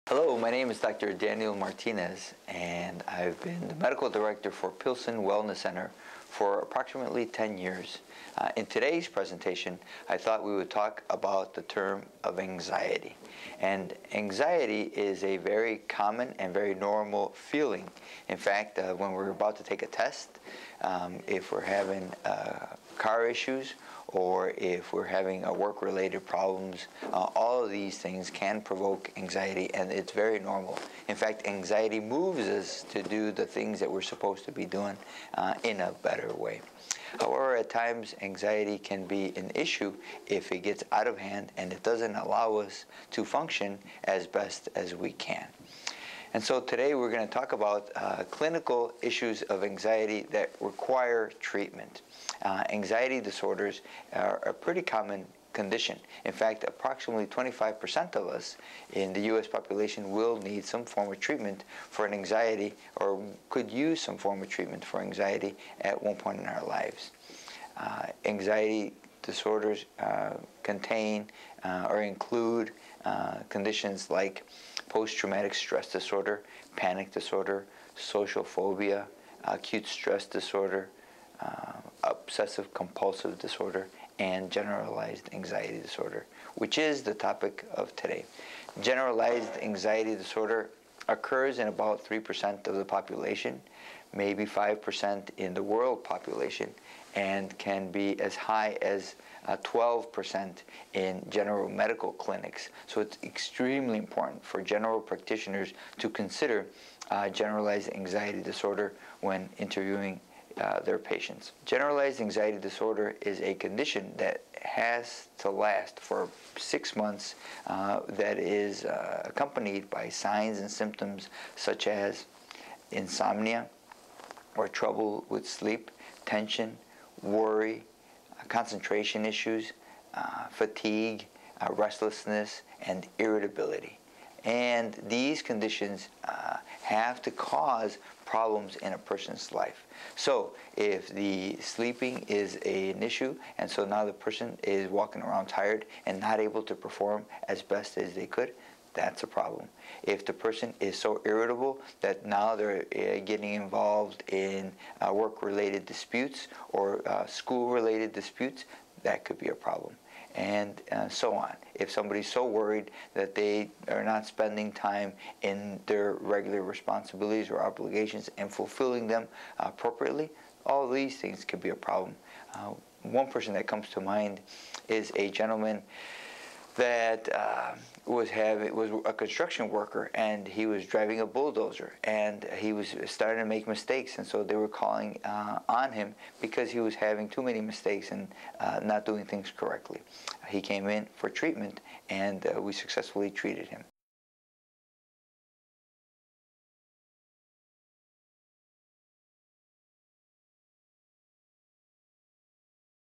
Hello, my name is Dr. Daniel Martinez, and I've been the medical director for Pilsen Wellness Center for approximately 10 years. In today's presentation, I thought we would talk about the term of anxiety. And anxiety is a very common and very normal feeling. In fact, when we're about to take a test, if we're having car issues, or if we're having work-related problems, all of these things can provoke anxiety, and it's very normal. In fact, anxiety moves us to do the things that we're supposed to be doing in a better way. However, at times, anxiety can be an issue if it gets out of hand and it doesn't allow us to function as best as we can. And so today we're going to talk about clinical issues of anxiety that require treatment. Anxiety disorders are a pretty common condition. In fact, approximately 25% of us in the U.S. population will need some form of treatment for an anxiety, or could use some form of treatment for anxiety at one point in our lives. Anxiety disorders contain or include conditions like post-traumatic stress disorder, panic disorder, social phobia, acute stress disorder, obsessive compulsive disorder, and generalized anxiety disorder, which is the topic of today. Generalized anxiety disorder occurs in about 3% of the population, maybe 5% in the world population, and can be as high as 12% in general medical clinics. So it's extremely important for general practitioners to consider generalized anxiety disorder when interviewing their patients. Generalized anxiety disorder is a condition that has to last for 6 months that is accompanied by signs and symptoms such as insomnia or trouble with sleep, tension, worry, concentration issues, fatigue, restlessness, and irritability. And these conditions have to cause problems in a person's life. So if the sleeping is an issue, and so now the person is walking around tired and not able to perform as best as they could, that's a problem. If the person is so irritable that now they're getting involved in work-related disputes or school-related disputes, that could be a problem. And so on. If somebody's so worried that they are not spending time in their regular responsibilities or obligations and fulfilling them appropriately, all of these things could be a problem. One person that comes to mind is a gentleman that was a construction worker, and he was driving a bulldozer, and he was starting to make mistakes, and so they were calling on him because he was having too many mistakes and not doing things correctly. He came in for treatment, and we successfully treated him.